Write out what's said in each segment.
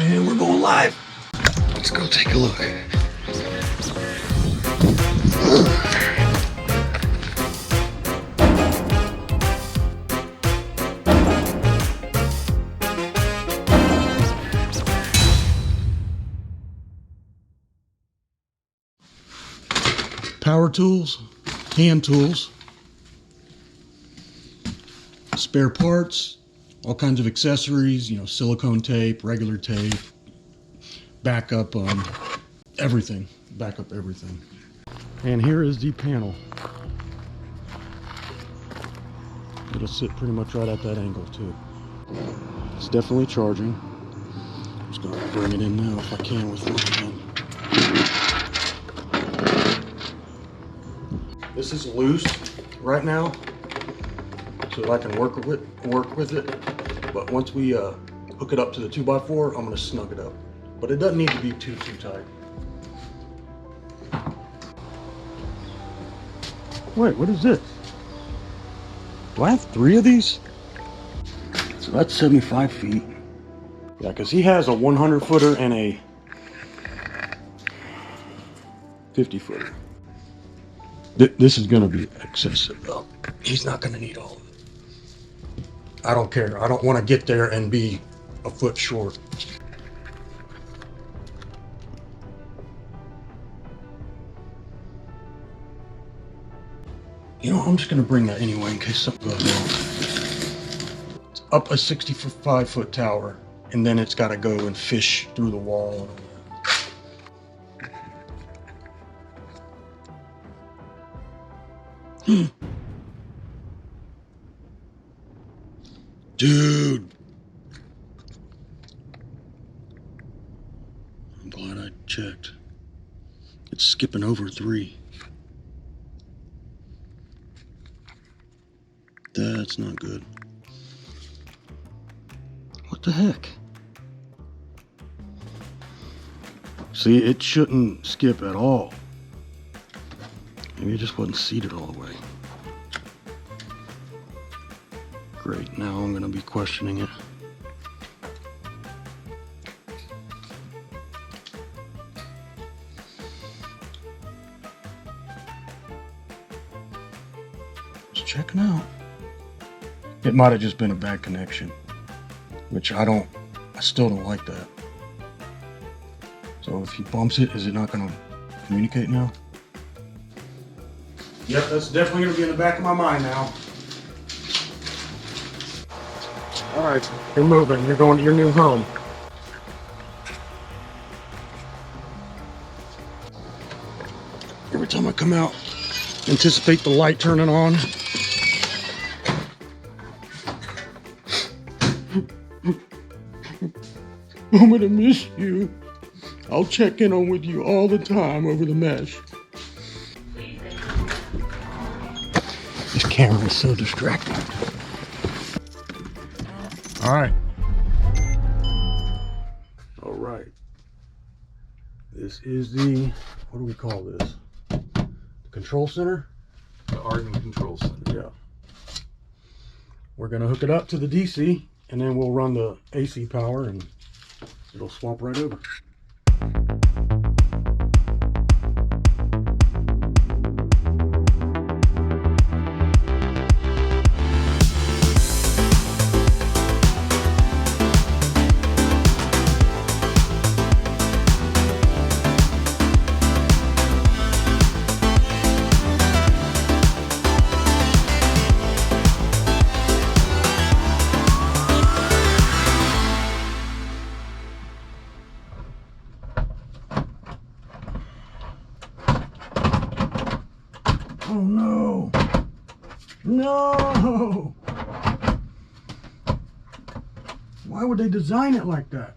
And we're going live. Let's go take a look. Power tools, hand tools, spare parts, all kinds of accessories, you know, silicone tape, regular tape, backup everything, backup everything. And here is the panel. It'll sit pretty much right at that angle too. It's definitely charging. I'm just gonna bring it in now if I can with my hand. This is loose right now, so that I can work with it. But once we hook it up to the 2x4, I'm gonna snug it up. But it doesn't need to be too tight. Wait, what is this? Do I have 3 of these? So that's 75 feet. Yeah, because he has a 100 footer and a 50 footer. This is going to be excessive though. He's not going to need all of it. I don't care. I don't want to get there and be a foot short. You know, I'm just going to bring that anyway in case something goes wrong. It's up a 65-foot tower, and then it's got to go and fish through the wall and all that. Dude, I'm glad I checked. It's skipping over 3. That's not good. What the heck? See, it shouldn't skip at all. Maybe it just wasn't seated all the way. Great, now I'm going to be questioning it. Just checking out. It might have just been a bad connection, which I still don't like that. So if he bumps it, is it not going to communicate now? Yep, that's definitely going to be in the back of my mind now. All right, you're moving. You're going to your new home. Every time I come out, anticipate the light turning on. I'm gonna miss you. I'll check in on with you all the time over the mesh. This camera is so distracting. All right. All right. This is the, what do we call this? The control center? The AREDN Control Center. Yeah. We're gonna hook it up to the DC, and then we'll run the AC power, and it'll swap right over. Oh no! No! Why would they design it like that?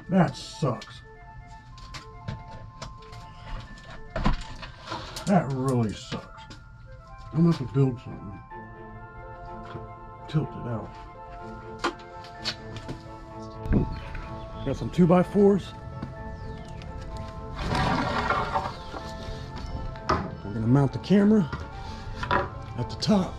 That sucks. That really sucks. I'm gonna have to build something to tilt it out. Got some 2x4s. Gonna mount the camera at the top.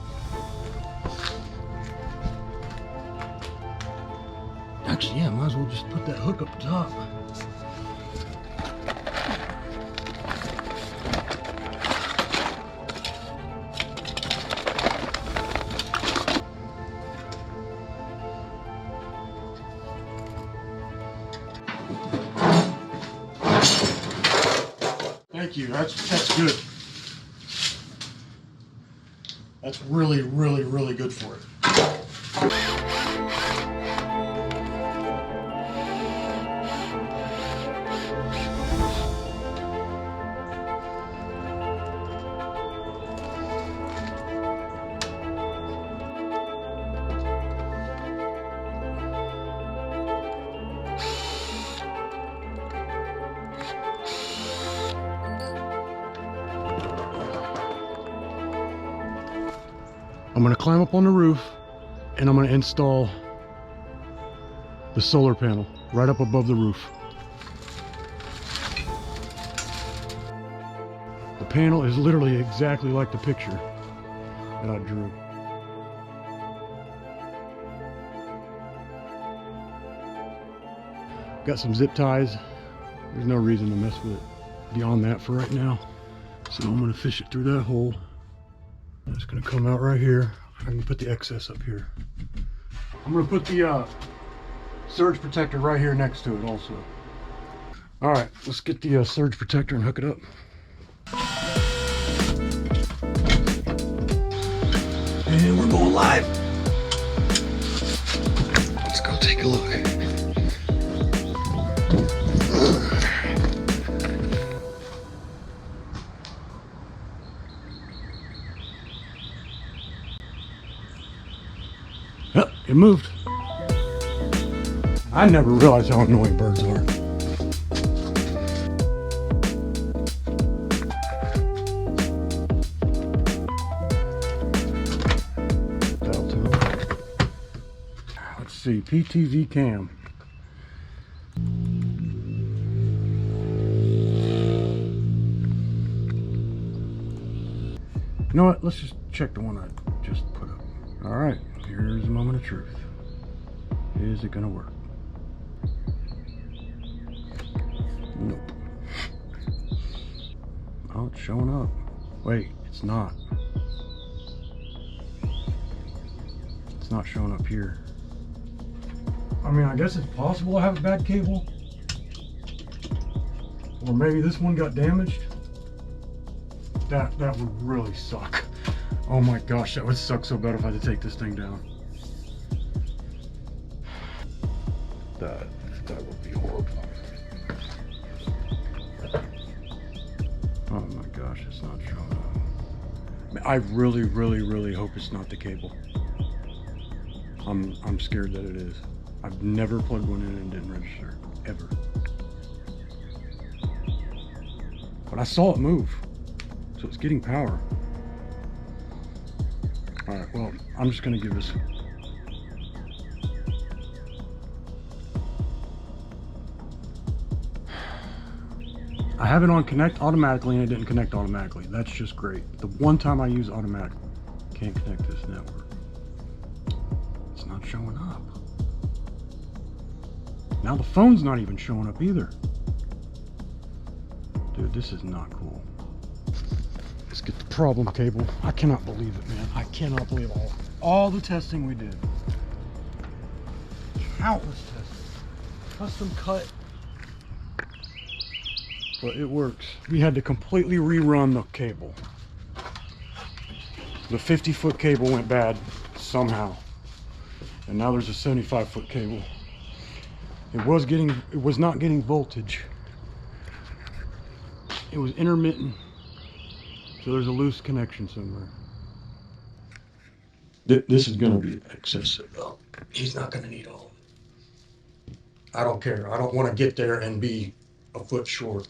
Actually, yeah, might as well just put that hook up top. Thank you. That's good. That's really, really, really good for it. I'm going to climb up on the roof and I'm going to install the solar panel right up above the roof. The panel is literally exactly like the picture that I drew. Got some zip ties. There's no reason to mess with it beyond that for right now. So I'm going to fish it through that hole. It's going to come out right here. I can put the excess up here. I'm going to put the surge protector right here next to it also. All right, let's get the surge protector and hook it up. And we're going live. Let's go take a look. Yep, it moved. I never realized how annoying birds are. Let's see, PTV cam. You know what? Let's just check the one I just put up. All right. Here's the moment of truth. Is it gonna work? Nope. Oh, it's showing up. Wait, it's not. It's not showing up here. I mean, I guess it's possible I have a bad cable. Or maybe this one got damaged. That would really suck. Oh my gosh, that would suck so bad if I had to take this thing down. That would be horrible. Oh my gosh, it's not showing up. I really, really, really hope it's not the cable. I'm scared that it is. I've never plugged one in and didn't register, ever. But I saw it move, so it's getting power. All right, well, I'm just gonna give this. I have it on connect automatically and it didn't connect automatically. That's just great. The one time I use automatic, can't connect this network. It's not showing up. Now the phone's not even showing up either. Dude, this is not cool. Let's get the problem cable. I cannot believe it, man. I cannot believe all the testing we did. Countless testing. Custom cut. But it works. We had to completely rerun the cable. The 50-foot cable went bad somehow. And now there's a 75-foot cable. It was not getting voltage. It was intermittent. So there's a loose connection somewhere. This is going to be excessive though. He's not going to need all of it. I don't care. I don't want to get there and be a foot short.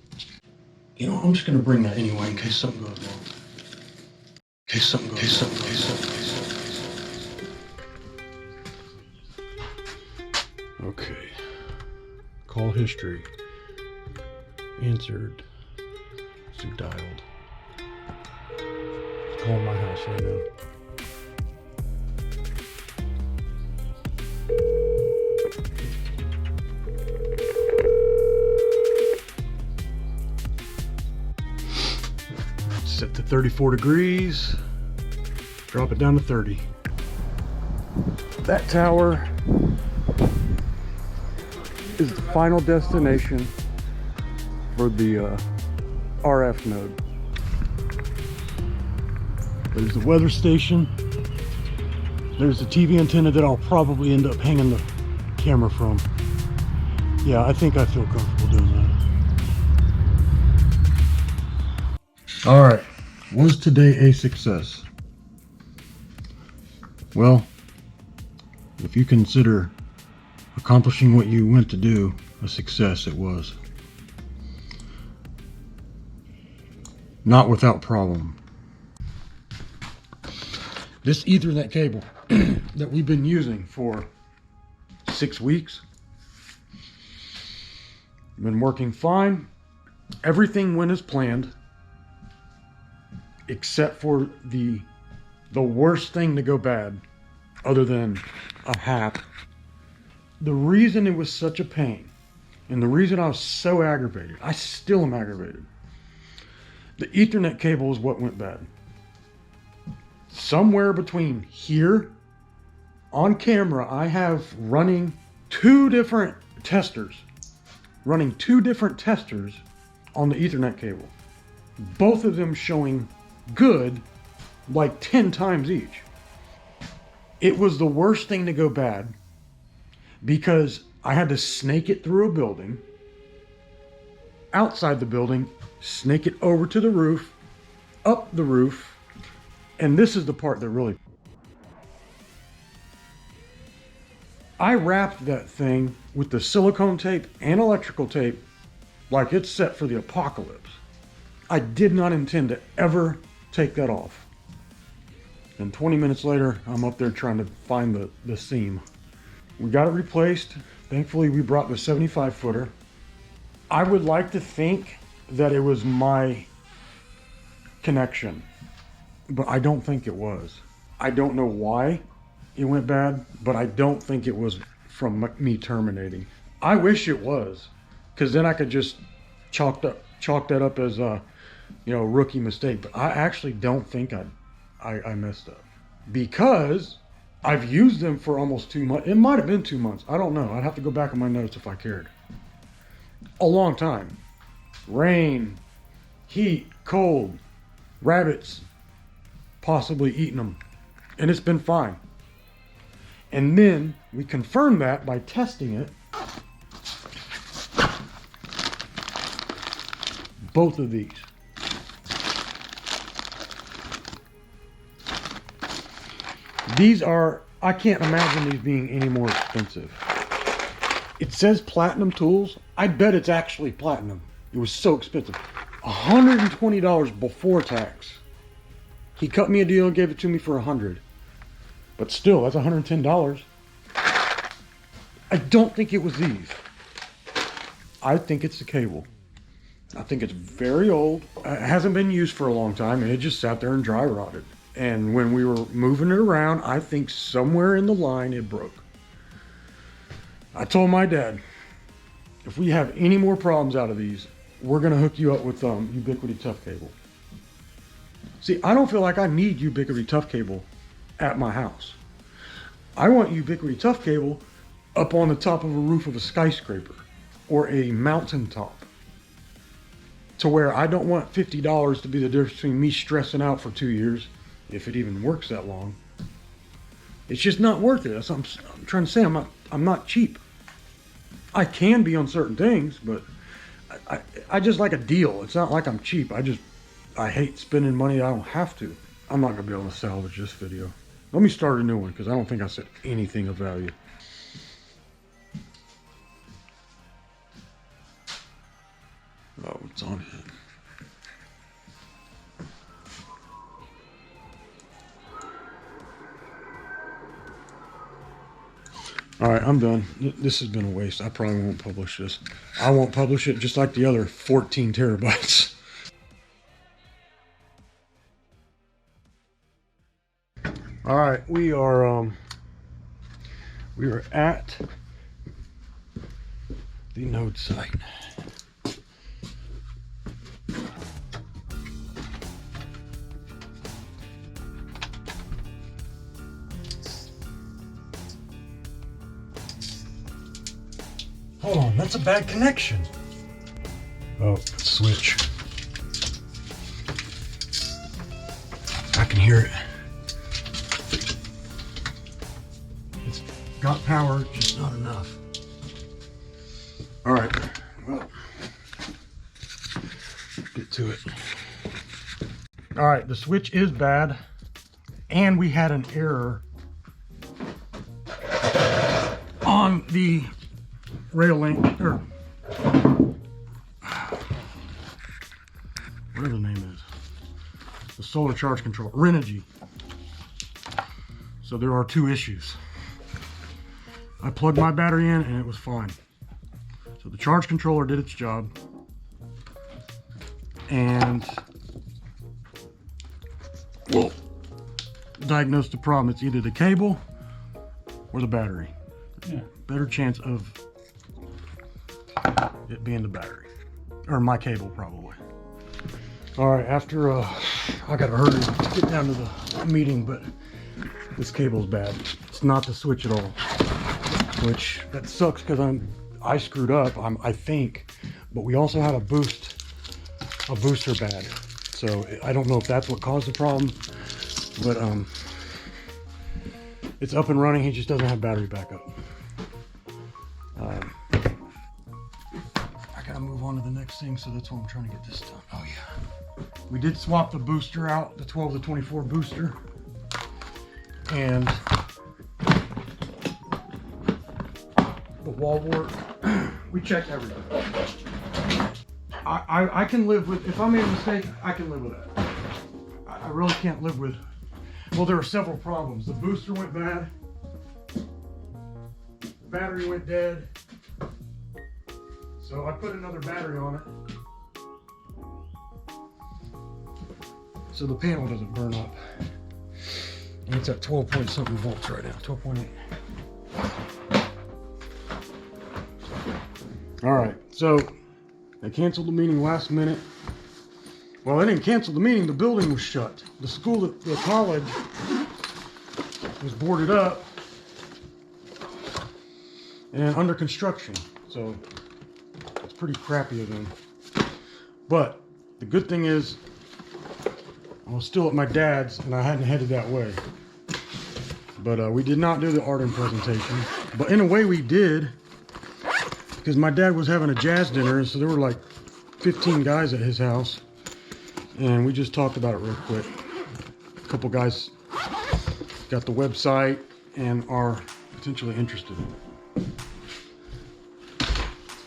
You know, I'm just going to bring that anyway in case something goes wrong. In case something goes wrong. Okay. Call history. Answered. So dialed. calling my house right now. Set to 34 degrees. Drop it down to 30. That tower is the final destination for the RF node. There's the weather station. There's the TV antenna that I'll probably end up hanging the camera from. Yeah, I think I feel comfortable doing that. All right, was today a success? Well, if you consider accomplishing what you went to do a success, it was. Not without problem. This Ethernet cable that we've been using for 6 weeks, been working fine. Everything went as planned, except for the worst thing to go bad, other than a hat. The reason it was such a pain, and the reason I was so aggravated, I still am aggravated. The Ethernet cable is what went bad. Somewhere between here, on camera, I have running two different testers on the Ethernet cable. Both of them showing good, like 10 times each. It was the worst thing to go bad because I had to snake it through a building, outside the building, snake it over to the roof, up the roof, and this is the part that really... I wrapped that thing with the silicone tape and electrical tape like it's set for the apocalypse. I did not intend to ever take that off. And 20 minutes later, I'm up there trying to find the seam. We got it replaced. Thankfully, we brought the 75 footer. I would like to think that it was my connection, but I don't think it was. I don't know why it went bad, but I don't think it was from me terminating. I wish it was, because then I could just chalk that up as a rookie mistake. But I actually don't think I messed up, because I've used them for almost 2 months. It might have been 2 months. I don't know. I'd have to go back on my notes if I cared. A long time. Rain, heat, cold, rabbits possibly eating them, and it's been fine. And then we confirmed that by testing it. Both of these. These are, I can't imagine these being any more expensive. It says platinum tools. I bet it's actually platinum. It was so expensive. $120 before tax. He cut me a deal and gave it to me for $100. But still, that's $110. I don't think it was these. I think it's the cable. I think it's very old. It hasn't been used for a long time, and it just sat there and dry rotted. And when we were moving it around, I think somewhere in the line it broke. I told my dad, if we have any more problems out of these, we're going to hook you up with Ubiquiti Tough Cable. See, I don't feel like I need Ubiquiti Tough Cable at my house. I want Ubiquiti Tough Cable up on the top of a roof of a skyscraper or a mountaintop, to where I don't want $50 to be the difference between me stressing out for 2 years, if it even works that long. It's just not worth it. That's what I'm trying to say. I'm not cheap. I can be on certain things, but I just like a deal. It's not like I'm cheap. I hate spending money I don't have to. I'm not gonna be able to salvage this video. Let me start a new one, because I don't think I said anything of value. Oh, it's on here. All right, I'm done. This has been a waste. I probably won't publish this. I won't publish it, just like the other 14 terabytes. All right, we are at the node site. Hold on, that's a bad connection. Oh, switch. I can hear it. It's got power, just not enough. All right, well, get to it. All right, the switch is bad, and we had an error on the Reolink, or whatever the name is, the solar charge control, Redundancy. So there are two issues. I plugged my battery in and it was fine. So the charge controller did its job, and well, diagnosed the problem. It's either the cable or the battery. Yeah. Better chance of it being the battery, or my cable probably. All right, after I gotta hurry to get down to the meeting, but this cable's bad. It's not the switch at all, which that sucks because I screwed up, I think, but we also had a booster bad. So I don't know if that's what caused the problem, but it's up and running. He just doesn't have battery backup. I gotta move on to the next thing, so that's why I'm trying to get this done. Oh yeah. We did swap the booster out, the 12 to 24 booster, and the wall wart. We checked everything. I can live with, if I made a mistake, I can live with that. I really can't live with, well, there are several problems. The booster went bad, the battery went dead, so I put another battery on it so the panel doesn't burn up. And it's at 12 point something volts right now, 12.8. All right, so they canceled the meeting last minute. Well, they didn't cancel the meeting, the building was shut. The school, the college was boarded up and under construction. So it's pretty crappy of them. But the good thing is I was still at my dad's and I hadn't headed that way. But we did not do the AREDN presentation. But in a way we did, because my dad was having a jazz dinner, and so there were like 15 guys at his house. And we just talked about it real quick. A couple guys got the website and are potentially interested.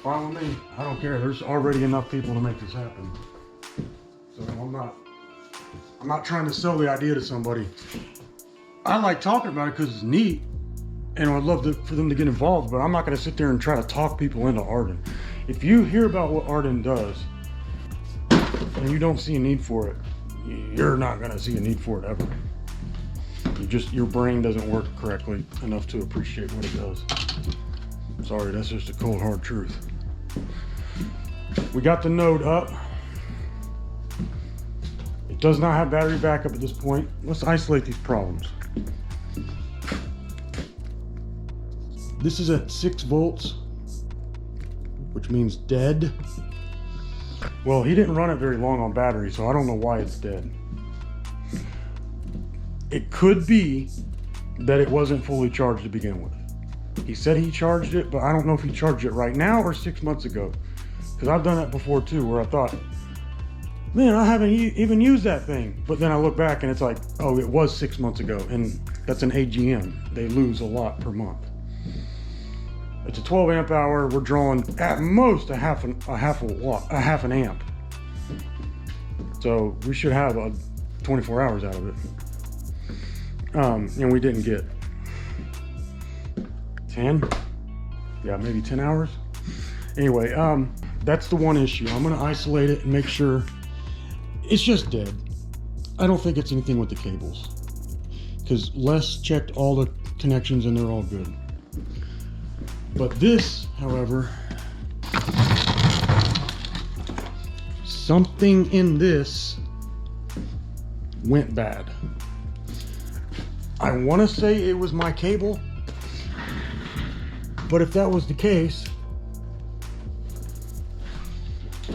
Fine with me. I don't care. There's already enough people to make this happen. So I'm not trying to sell the idea to somebody. I like talking about it because it's neat, and I'd love for them to get involved, but I'm not going to sit there and try to talk people into AREDN. If you hear about what AREDN does and you don't see a need for it, you're not going to see a need for it ever. Your brain doesn't work correctly enough to appreciate what it does. Sorry, that's just a cold hard truth. We got the node up. It does not have battery backup at this point. Let's isolate these problems. This is at 6 volts, which means dead. Well, he didn't run it very long on battery, so I don't know why it's dead. It could be that it wasn't fully charged to begin with. He said he charged it, but I don't know if he charged it right now or 6 months ago. Because I've done that before too, where I thought, man, I haven't even used that thing. But then I look back and it's like, oh, it was 6 months ago. And that's an AGM. They lose a lot per month. It's a 12 amp hour. We're drawing at most a half an amp. So we should have 24 hours out of it. And we didn't get 10. Yeah, maybe 10 hours. Anyway, that's the one issue. I'm gonna isolate it and make sure it's just dead. I don't think it's anything with the cables. because Les checked all the connections and they're all good. But this, however, something in this went bad. I want to say it was my cable, but if that was the case,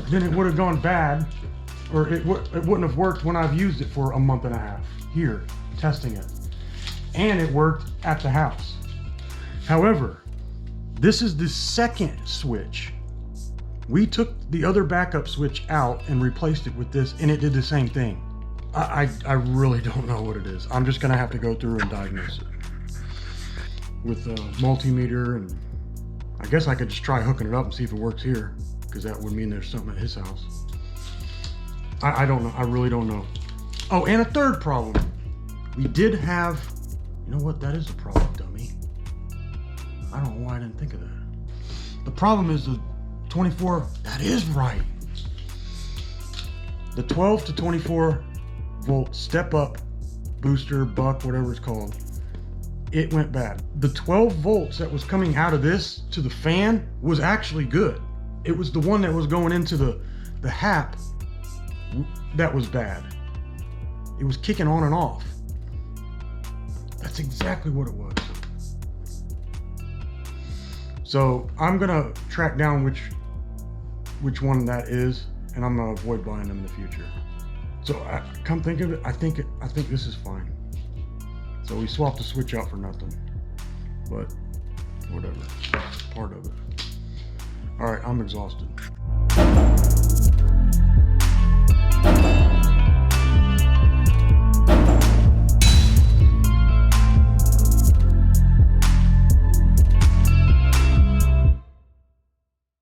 then it would have gone bad, or it wouldn't have worked when I've used it for a month and a half here testing it, and it worked at the house. However, this is the second switch. We took the other backup switch out and replaced it with this, and it did the same thing. I really don't know what it is. I'm just gonna have to go through and diagnose it with a multimeter, and I guess I could just try hooking it up and see if it works here, because that would mean there's something at his house. I don't know. I really don't know. Oh, and a third problem. We did have, you know what? That is a problem, dummy. I don't know why I didn't think of that. The problem is the 24, that is right. The 12 to 24 volt step up booster, buck, whatever it's called, it went bad. The 12 volts that was coming out of this to the fan was actually good. It was the one that was going into the hap that was bad. It was kicking on and off. That's exactly what it was. So I'm gonna track down which one that is, and I'm gonna avoid buying them in the future. So come think of it, I think this is fine. So we swapped the switch out for nothing, but whatever, part of it. All right, I'm exhausted.